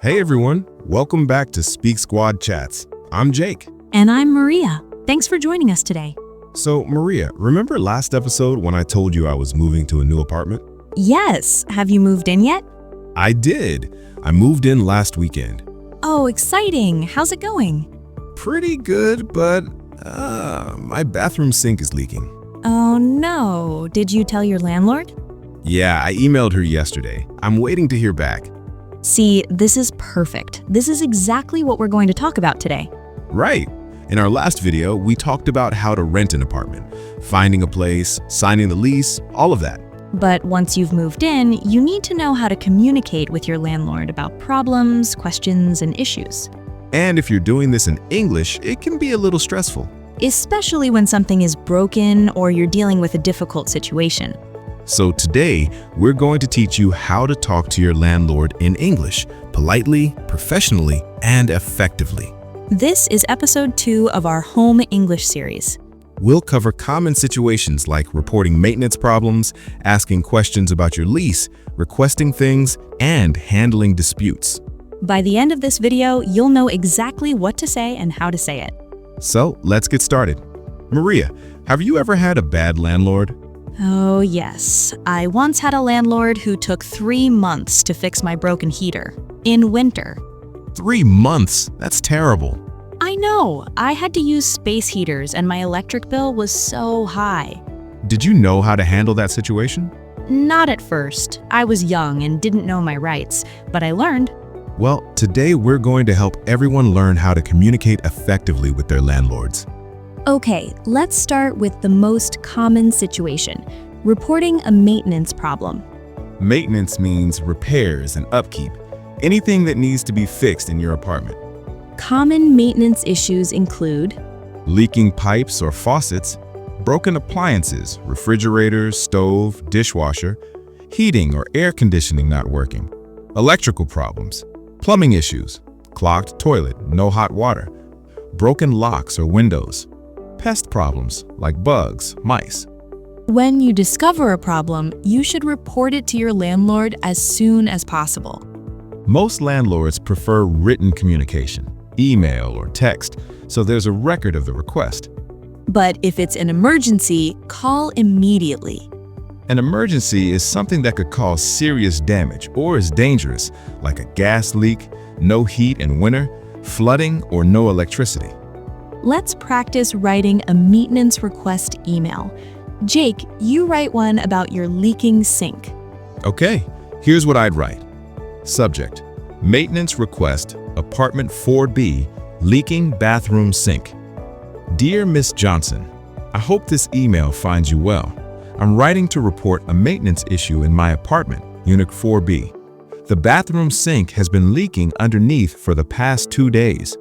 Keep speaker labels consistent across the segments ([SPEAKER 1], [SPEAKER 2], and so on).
[SPEAKER 1] Hey everyone, welcome back to Speak Squad Chats. I'm Jake.
[SPEAKER 2] And I'm Maria. Thanks for joining us today.
[SPEAKER 1] So Maria, remember last episode when I told you I was moving to a new apartment?
[SPEAKER 2] Yes. Have you moved in yet?
[SPEAKER 1] I did. I moved in last weekend.
[SPEAKER 2] Oh, exciting. How's it going?
[SPEAKER 1] Pretty good, but my bathroom sink is leaking.
[SPEAKER 2] Oh no. Did you tell your landlord?
[SPEAKER 1] Yeah, I emailed her yesterday. I'm waiting to hear back.
[SPEAKER 2] See, this is perfect. This is exactly what we're going to talk about today.
[SPEAKER 1] Right. In our last video, we talked about how to rent an apartment, finding a place, signing the lease, all of that.
[SPEAKER 2] But once you've moved in, you need to know how to communicate with your landlord about problems, questions, and issues.
[SPEAKER 1] And if you're doing this in English, it can be a little stressful.
[SPEAKER 2] Especially when something is broken or you're dealing with a difficult situation.
[SPEAKER 1] So today, we're going to teach you how to talk to your landlord in English, politely, professionally, and effectively.
[SPEAKER 2] This is episode 2 of our Home English series.
[SPEAKER 1] We'll cover common situations like reporting maintenance problems, asking questions about your lease, requesting things, and handling disputes.
[SPEAKER 2] By the end of this video, you'll know exactly what to say and how to say it.
[SPEAKER 1] So let's get started. Maria, have you ever had a bad landlord?
[SPEAKER 2] Oh yes, I once had a landlord who took 3 months to fix my broken heater, in winter.
[SPEAKER 1] 3 months? That's terrible.
[SPEAKER 2] I know, I had to use space heaters and my electric bill was so high.
[SPEAKER 1] Did you know how to handle that situation?
[SPEAKER 2] Not at first. I was young and didn't know my rights, but I learned.
[SPEAKER 1] Well, today we're going to help everyone learn how to communicate effectively with their landlords.
[SPEAKER 2] Okay, let's start with the most common situation, reporting a maintenance problem.
[SPEAKER 1] Maintenance means repairs and upkeep, anything that needs to be fixed in your apartment.
[SPEAKER 2] Common maintenance issues include
[SPEAKER 1] Leaking pipes or faucets, broken appliances, refrigerators, stove, dishwasher, heating or air conditioning not working, electrical problems, plumbing issues, clogged toilet, no hot water, broken locks or windows, pest problems like bugs, mice.
[SPEAKER 2] When you discover a problem, you should report it to your landlord as soon as possible.
[SPEAKER 1] Most landlords prefer written communication, email or text, so there's a record of the request.
[SPEAKER 2] But if it's an emergency, call immediately.
[SPEAKER 1] An emergency is something that could cause serious damage or is dangerous, like a gas leak, no heat in winter, flooding, or no electricity.
[SPEAKER 2] Let's practice writing a maintenance request email. Jake, you write one about your leaking sink.
[SPEAKER 1] Okay, here's what I'd write. Subject: Maintenance request, apartment 4B, leaking bathroom sink. Dear Miss Johnson, I hope this email finds you well. I'm writing to report a maintenance issue in my apartment, Unit 4B. The bathroom sink has been leaking underneath for the past 2 days.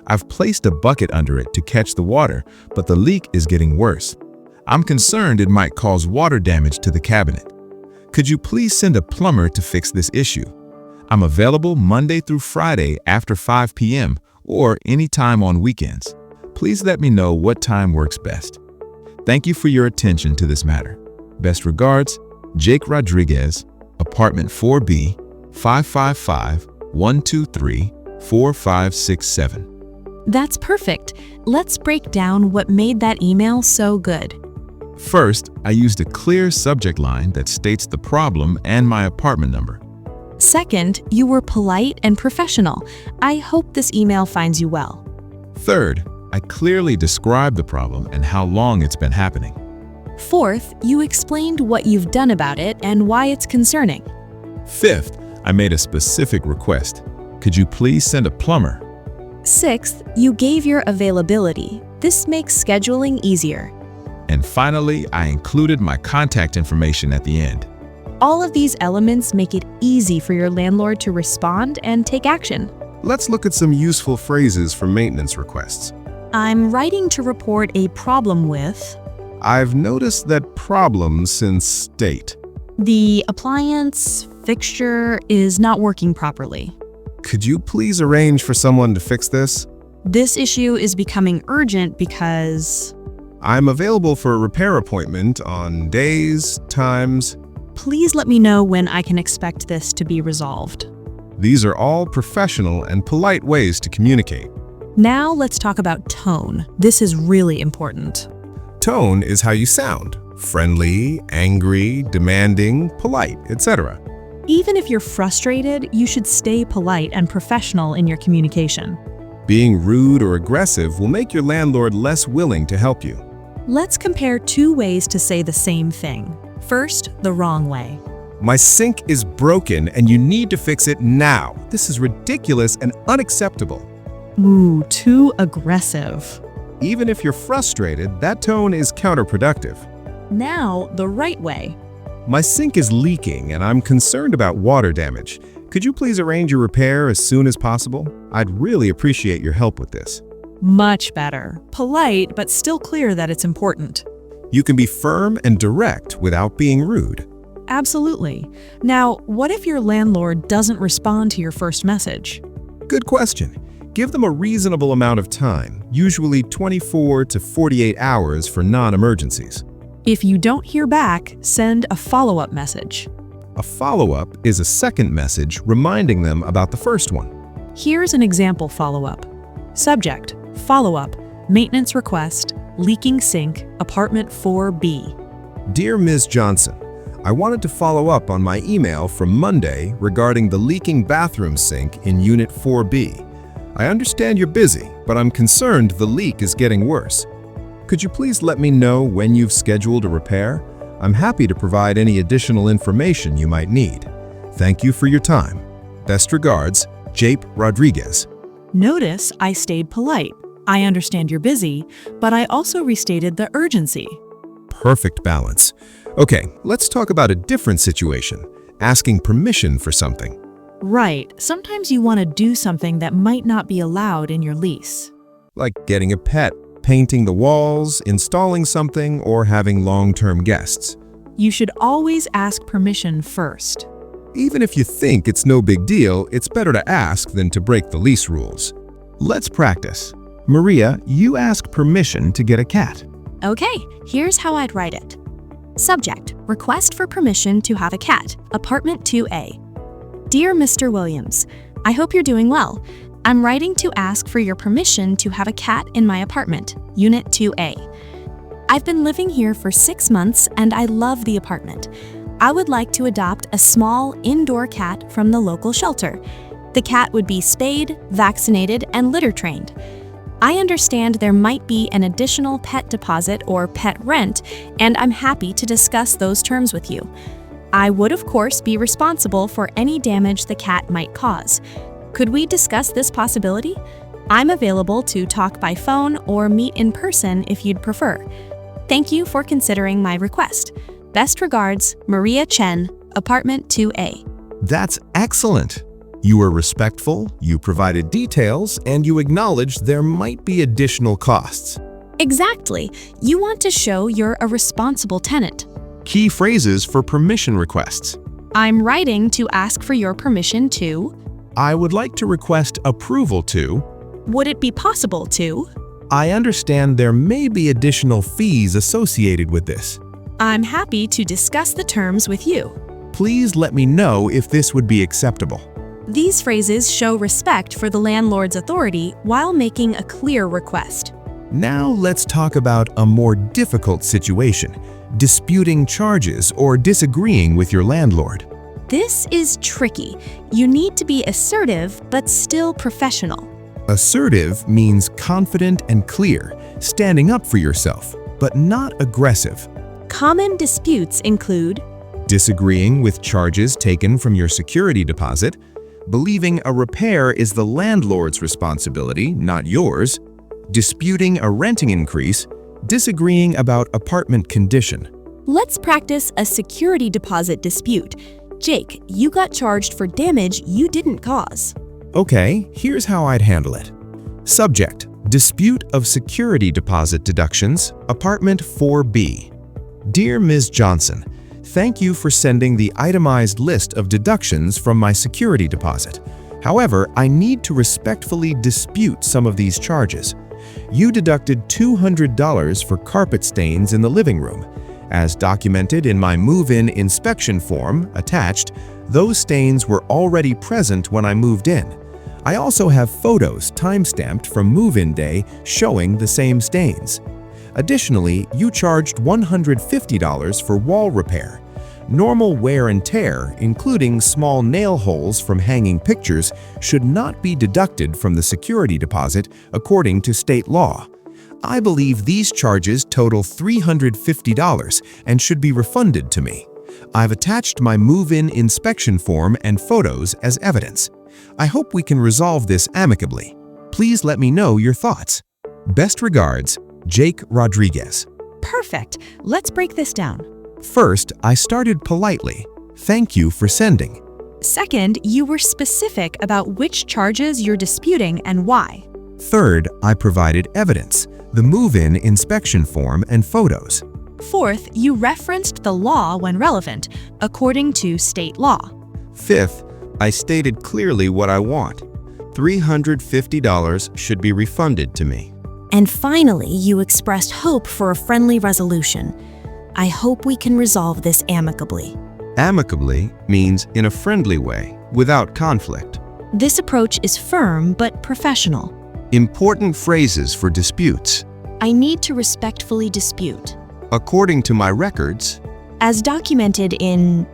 [SPEAKER 1] I've placed a bucket under it to catch the water, but the leak is getting worse. I'm concerned it might cause water damage to the cabinet. Could you please send a plumber to fix this issue? I'm available Monday through Friday after 5 p.m. or anytime on weekends. Please let me know what time works best. Thank you for your attention to this matter. Best regards, Jake Rodriguez, apartment 4B, 555-123-4567.
[SPEAKER 2] That's perfect. Let's break down what made that email so good.
[SPEAKER 1] First, I used a clear subject line that states the problem and my apartment number.
[SPEAKER 2] Second, you were polite and professional. I hope this email finds you well.
[SPEAKER 1] Third, I clearly described the problem and how long it's been happening.
[SPEAKER 2] Fourth, you explained what you've done about it and why it's concerning.
[SPEAKER 1] Fifth, I made a specific request. Could you please send a plumber?
[SPEAKER 2] Sixth, you gave your availability. This makes scheduling easier.
[SPEAKER 1] And finally, I included my contact information at the end.
[SPEAKER 2] All of these elements make it easy for your landlord to respond and take action.
[SPEAKER 1] Let's look at some useful phrases for maintenance requests.
[SPEAKER 2] I'm writing to report a problem with
[SPEAKER 1] I've noticed that problem since state.
[SPEAKER 2] the appliance fixture is not working properly.
[SPEAKER 1] Could you please arrange for someone to fix this?
[SPEAKER 2] This issue is becoming urgent because
[SPEAKER 1] I'm available for a repair appointment on days, times.
[SPEAKER 2] please let me know when I can expect this to be resolved.
[SPEAKER 1] These are all professional and polite ways to communicate.
[SPEAKER 2] Now let's talk about tone. This is really important.
[SPEAKER 1] Tone is how you sound: friendly, angry, demanding, polite, etc.
[SPEAKER 2] Even if you're frustrated, you should stay polite and professional in your communication.
[SPEAKER 1] Being rude or aggressive will make your landlord less willing to help you.
[SPEAKER 2] Let's compare two ways to say the same thing. First, the wrong way.
[SPEAKER 1] My sink is broken and you need to fix it now. This is ridiculous and unacceptable.
[SPEAKER 2] Ooh, too aggressive.
[SPEAKER 1] Even if you're frustrated, that tone is counterproductive.
[SPEAKER 2] Now, the right way.
[SPEAKER 1] My sink is leaking and I'm concerned about water damage. Could you please arrange your repair as soon as possible? I'd really appreciate your help with this.
[SPEAKER 2] Much better. Polite, but still clear that it's important.
[SPEAKER 1] You can be firm and direct without being rude.
[SPEAKER 2] Absolutely. Now, what if your landlord doesn't respond to your first message?
[SPEAKER 1] Good question. Give them a reasonable amount of time, usually 24 to 48 hours for non-emergencies.
[SPEAKER 2] If you don't hear back, send a follow-up message.
[SPEAKER 1] A follow-up is a second message reminding them about the first one.
[SPEAKER 2] Here's an example follow-up. Subject, follow-up, maintenance request, leaking sink, apartment 4B.
[SPEAKER 1] Dear Ms. Johnson, I wanted to follow up on my email from Monday regarding the leaking bathroom sink in Unit 4B. I understand you're busy, but I'm concerned the leak is getting worse. Could you please let me know when you've scheduled a repair? I'm happy to provide any additional information you might need. Thank you for your time. Best regards, Jape Rodriguez.
[SPEAKER 2] Notice I stayed polite. I understand you're busy, but I also restated the urgency.
[SPEAKER 1] Perfect balance. Okay, let's talk about a different situation, asking permission for something.
[SPEAKER 2] Right. Sometimes you want to do something that might not be allowed in your lease.
[SPEAKER 1] Like getting a pet, painting the walls, installing something, or having long-term guests.
[SPEAKER 2] You should always ask permission first.
[SPEAKER 1] Even if you think it's no big deal, it's better to ask than to break the lease rules. Let's practice. Maria, you ask permission to get a cat.
[SPEAKER 3] Okay, here's how I'd write it. Subject, request for permission to have a cat, apartment 2A. Dear Mr. Williams, I hope you're doing well. I'm writing to ask for your permission to have a cat in my apartment, Unit 2A. I've been living here for 6 months and I love the apartment. I would like to adopt a small indoor cat from the local shelter. The cat would be spayed, vaccinated, and litter trained. I understand there might be an additional pet deposit or pet rent, and I'm happy to discuss those terms with you. I would, of course, be responsible for any damage the cat might cause. Could we discuss this possibility? I'm available to talk by phone or meet in person if you'd prefer. Thank you for considering my request. Best regards, Maria Chen, apartment 2A.
[SPEAKER 1] That's excellent. You were respectful, you provided details, and you acknowledged there might be additional costs.
[SPEAKER 3] Exactly. You want to show you're a responsible tenant.
[SPEAKER 1] Key phrases for permission requests.
[SPEAKER 3] I'm writing to ask for your permission to.
[SPEAKER 1] I would like to request approval to.
[SPEAKER 3] Would it be possible to?
[SPEAKER 1] I understand there may be additional fees associated with this.
[SPEAKER 3] I'm happy to discuss the terms with you.
[SPEAKER 1] Please let me know if this would be acceptable.
[SPEAKER 3] These phrases show respect for the landlord's authority while making a clear request.
[SPEAKER 1] Now let's talk about a more difficult situation, disputing charges or disagreeing with your landlord.
[SPEAKER 3] This is tricky. You need to be assertive but still professional.
[SPEAKER 1] Assertive means confident and clear, standing up for yourself, but not aggressive.
[SPEAKER 3] Common disputes include
[SPEAKER 1] Disagreeing with charges taken from your security deposit, believing a repair is the landlord's responsibility, not yours, disputing a renting increase, disagreeing about apartment condition.
[SPEAKER 3] Let's practice a security deposit dispute. Jake, you got charged for damage you didn't cause.
[SPEAKER 1] Okay, here's how I'd handle it. Subject, dispute of security deposit deductions, apartment 4B. Dear Ms. Johnson, thank you for sending the itemized list of deductions from my security deposit. However, I need to respectfully dispute some of these charges. You deducted $200 for carpet stains in the living room. As documented in my move-in inspection form attached, Those stains were already present when I moved in. I also have photos timestamped from move-in day showing the same stains. Additionally, you charged $150 for wall repair. Normal wear and tear, including small nail holes from hanging pictures, should not be deducted from the security deposit according to state law. I believe these charges total $350 and should be refunded to me. I've attached my move-in inspection form and photos as evidence. I hope we can resolve this amicably. Please let me know your thoughts. Best regards, Jake Rodriguez.
[SPEAKER 2] Perfect. Let's break this down.
[SPEAKER 1] First, I started politely. Thank you for sending.
[SPEAKER 2] Second, you were specific about which charges you're disputing and why.
[SPEAKER 1] Third, I provided evidence, the move-in inspection form and photos.
[SPEAKER 2] Fourth, you referenced the law when relevant, according to state law.
[SPEAKER 1] Fifth, I stated clearly what I want. $350 should be refunded to me.
[SPEAKER 3] And finally, you expressed hope for a friendly resolution. I hope we can resolve this amicably.
[SPEAKER 1] Amicably means in a friendly way, without conflict.
[SPEAKER 3] This approach is firm but professional.
[SPEAKER 1] Important phrases for disputes.
[SPEAKER 3] I need to respectfully dispute.
[SPEAKER 1] According to my records,
[SPEAKER 3] As documented in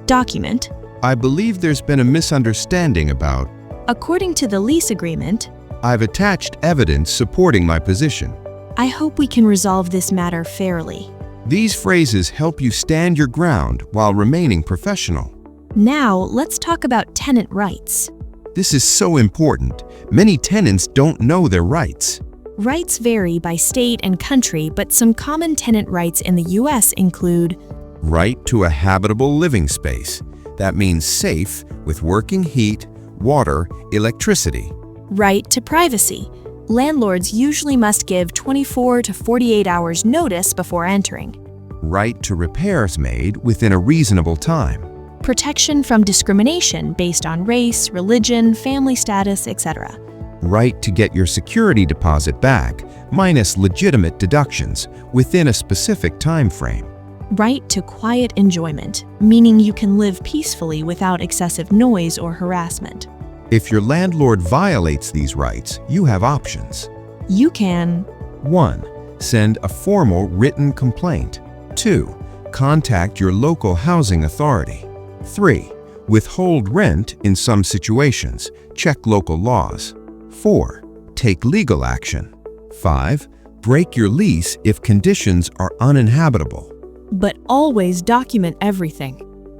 [SPEAKER 3] document,
[SPEAKER 1] I believe there's been a misunderstanding about.
[SPEAKER 3] according to the lease agreement,
[SPEAKER 1] I've attached evidence supporting my position.
[SPEAKER 3] I hope we can resolve this matter fairly.
[SPEAKER 1] These phrases help you stand your ground while remaining professional.
[SPEAKER 3] Now, let's talk about tenant rights.
[SPEAKER 1] This is so important. Many tenants don't know their rights.
[SPEAKER 3] Rights vary by state and country, but some common tenant rights in the U.S. include
[SPEAKER 1] Right to a habitable living space. That means safe with working heat, water, electricity.
[SPEAKER 3] right to privacy. Landlords usually must give 24 to 48 hours notice before entering.
[SPEAKER 1] Right to repairs made within a reasonable time.
[SPEAKER 3] Protection from discrimination based on race, religion, family status, etc.
[SPEAKER 1] Right to get your security deposit back, minus legitimate deductions, within a specific time frame.
[SPEAKER 3] Right to quiet enjoyment, meaning you can live peacefully without excessive noise or harassment.
[SPEAKER 1] If your landlord violates these rights, you have options.
[SPEAKER 3] You can
[SPEAKER 1] 1. Send a formal written complaint. 2. Contact your local housing authority. 3. Withhold rent in some situations. Check local laws. 4. Take legal action. 5. Break your lease if conditions are uninhabitable.
[SPEAKER 3] but always document everything.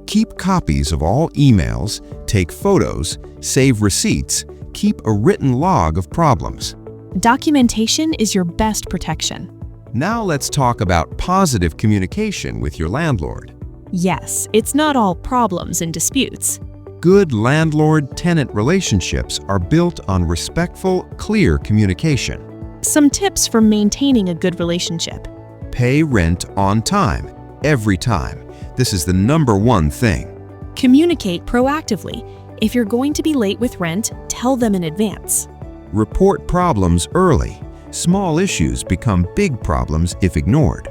[SPEAKER 1] Keep copies of all emails, take photos, save receipts, keep a written log of problems.
[SPEAKER 3] Documentation is your best protection.
[SPEAKER 1] Now let's talk about positive communication with your landlord.
[SPEAKER 3] Yes, it's not all problems and disputes.
[SPEAKER 1] Good landlord-tenant relationships are built on respectful, clear communication.
[SPEAKER 3] Some tips for maintaining a good relationship.
[SPEAKER 1] Pay rent on time, every time. This is the #1 thing.
[SPEAKER 3] Communicate proactively. If you're going to be late with rent, tell them in advance.
[SPEAKER 1] Report problems early. Small issues become big problems if ignored.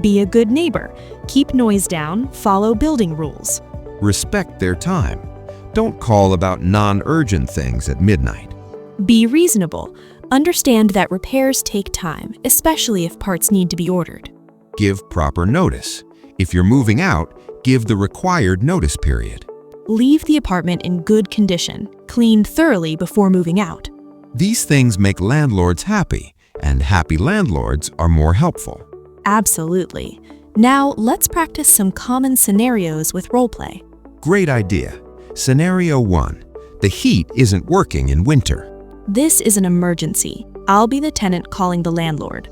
[SPEAKER 3] Be a good neighbor. Keep noise down, follow building rules.
[SPEAKER 1] Respect their time. Don't call about non-urgent things at midnight.
[SPEAKER 3] Be reasonable. Understand that repairs take time, especially if parts need to be ordered.
[SPEAKER 1] Give proper notice. If you're moving out, give the required notice period.
[SPEAKER 3] Leave the apartment in good condition, cleaned thoroughly before moving out.
[SPEAKER 1] These things make landlords happy, and happy landlords are more helpful.
[SPEAKER 3] Absolutely. Now, let's practice some common scenarios with roleplay.
[SPEAKER 1] Great idea. Scenario 1. The heat isn't working in winter.
[SPEAKER 3] This is an emergency. I'll be the tenant calling the landlord.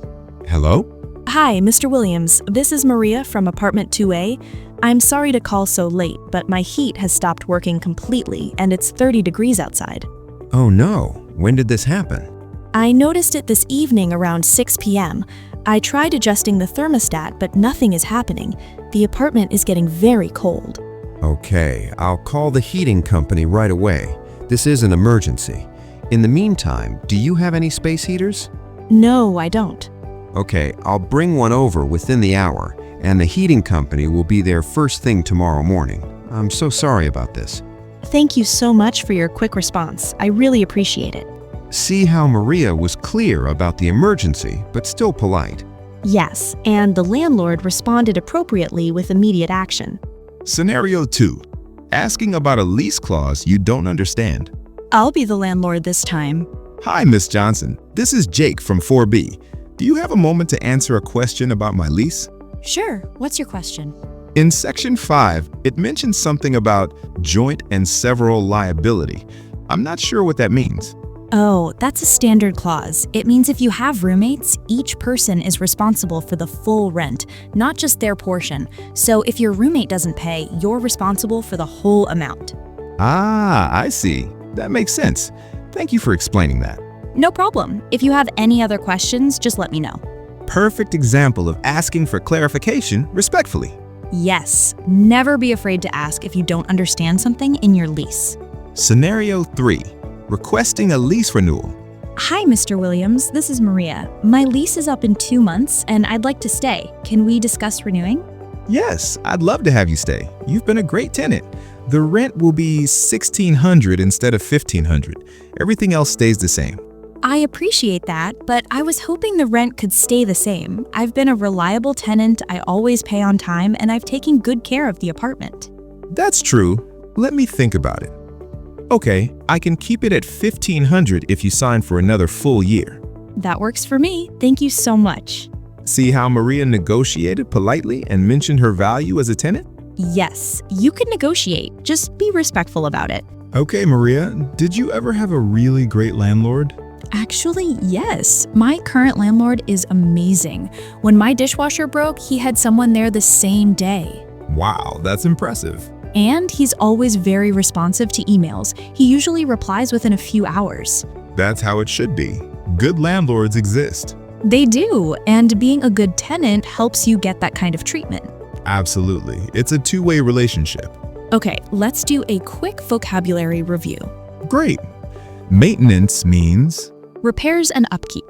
[SPEAKER 1] Hello?
[SPEAKER 3] Hi, Mr. Williams. This is Maria from apartment 2A. I'm sorry to call so late, but my heat has stopped working completely and it's 30 degrees outside.
[SPEAKER 1] Oh no, when did this happen?
[SPEAKER 3] I noticed it this evening around 6 p.m. I tried adjusting the thermostat, but nothing is happening. The apartment is getting very cold.
[SPEAKER 1] Okay, I'll call the heating company right away. This is an emergency. In the meantime, do you have any space heaters?
[SPEAKER 3] No, I don't.
[SPEAKER 1] Okay, I'll bring one over within the hour, and the heating company will be there first thing tomorrow morning.
[SPEAKER 4] I'm so sorry about this.
[SPEAKER 3] Thank you so much for your quick response. I really appreciate it.
[SPEAKER 4] See how Maria was clear about the emergency, but still polite.
[SPEAKER 3] Yes, and the landlord responded appropriately with immediate action.
[SPEAKER 1] Scenario 2. Asking about a lease clause you don't understand.
[SPEAKER 2] I'll be the landlord this time.
[SPEAKER 1] Hi, Miss Johnson. This is Jake from 4B. Do you have a moment to answer a question about my lease?
[SPEAKER 2] Sure, what's your question?
[SPEAKER 1] In Section 5, it mentions something about joint and several liability. I'm not sure what that means.
[SPEAKER 2] Oh, that's a standard clause. It means if you have roommates, each person is responsible for the full rent, not just their portion. So if your roommate doesn't pay, you're responsible for the whole amount.
[SPEAKER 1] Ah, I see. That makes sense. Thank you for explaining that.
[SPEAKER 2] No problem. If you have any other questions, just let me know.
[SPEAKER 1] Perfect example of asking for clarification respectfully.
[SPEAKER 2] Yes, never be afraid to ask if you don't understand something in your lease.
[SPEAKER 1] Scenario 3. Requesting a lease renewal.
[SPEAKER 2] Hi, Mr. Williams. This is Maria. My lease is up in 2 months and I'd like to stay. Can we discuss renewing?
[SPEAKER 1] Yes, I'd love to have you stay. You've been a great tenant. The rent will be $1,600 instead of $1,500. Everything else stays the same.
[SPEAKER 2] I appreciate that, but I was hoping the rent could stay the same. I've been a reliable tenant, I always pay on time, and I've taken good care of the apartment.
[SPEAKER 1] That's true. Let me think about it. Okay, I can keep it at $1,500 if you sign for another full year.
[SPEAKER 2] That works for me. Thank you so much.
[SPEAKER 1] See how Maria negotiated politely and mentioned her value as a tenant?
[SPEAKER 2] Yes, you can negotiate. Just be respectful about it.
[SPEAKER 1] Okay, Maria, did you ever have a really great landlord?
[SPEAKER 2] Actually, yes. My current landlord is amazing. When my dishwasher broke, he had someone there the same day.
[SPEAKER 1] Wow, that's impressive.
[SPEAKER 2] And he's always very responsive to emails. He usually replies within a few hours.
[SPEAKER 1] That's how it should be. Good landlords exist.
[SPEAKER 2] They do, and being a good tenant helps you get that kind of treatment.
[SPEAKER 1] Absolutely. It's a two-way relationship.
[SPEAKER 2] Okay, let's do a quick vocabulary review.
[SPEAKER 1] Great. Maintenance means
[SPEAKER 2] Repairs and upkeep.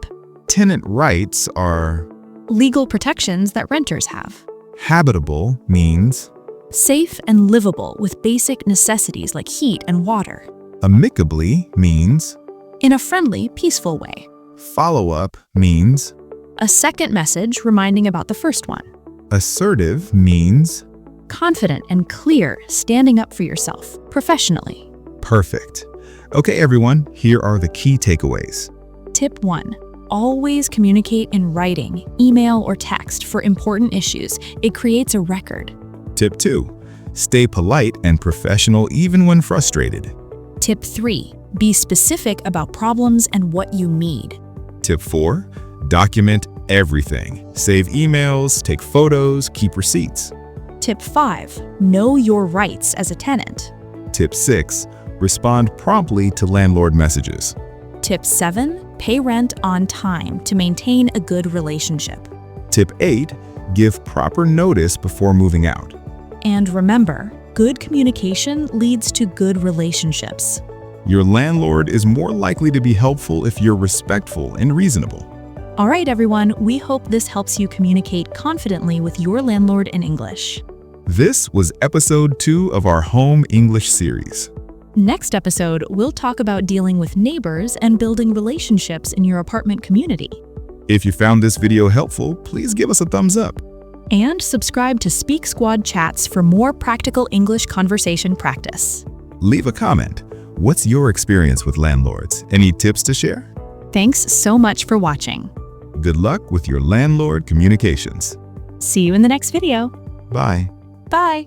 [SPEAKER 1] tenant rights are
[SPEAKER 2] Legal protections that renters have.
[SPEAKER 1] habitable means
[SPEAKER 2] Safe and livable with basic necessities like heat and water.
[SPEAKER 1] amicably means
[SPEAKER 2] In a friendly, peaceful way.
[SPEAKER 1] follow-up means
[SPEAKER 2] A second message reminding about the first one.
[SPEAKER 1] assertive means
[SPEAKER 2] Confident and clear, standing up for yourself, professionally.
[SPEAKER 1] perfect. Okay, everyone, here are the key takeaways.
[SPEAKER 2] Tip 1. Always communicate in writing, email, or text for important issues. It creates a record.
[SPEAKER 1] Tip 2. Stay polite and professional even when frustrated.
[SPEAKER 2] Tip 3. Be specific about problems and what you need.
[SPEAKER 1] Tip 4. Document everything. Save emails, take photos, keep receipts.
[SPEAKER 2] Tip 5. Know your rights as a tenant.
[SPEAKER 1] Tip 6. Respond promptly to landlord messages.
[SPEAKER 2] Tip 7. Pay rent on time to maintain a good relationship.
[SPEAKER 1] Tip 8. Give proper notice before moving out.
[SPEAKER 2] And remember, good communication leads to good relationships.
[SPEAKER 1] Your landlord is more likely to be helpful if you're respectful and reasonable.
[SPEAKER 2] All right, everyone, we hope this helps you communicate confidently with your landlord in English.
[SPEAKER 1] This was episode 2 of our Home English series.
[SPEAKER 2] Next episode, we'll talk about dealing with neighbors and building relationships in your apartment community.
[SPEAKER 1] If you found this video helpful, please give us a thumbs up.
[SPEAKER 2] And subscribe to Speak Squad Chats for more practical English conversation practice.
[SPEAKER 1] Leave a comment. What's your experience with landlords? Any tips to share?
[SPEAKER 2] Thanks so much for watching.
[SPEAKER 1] Good luck with your landlord communications.
[SPEAKER 2] See you in the next video.
[SPEAKER 1] Bye.
[SPEAKER 2] Bye.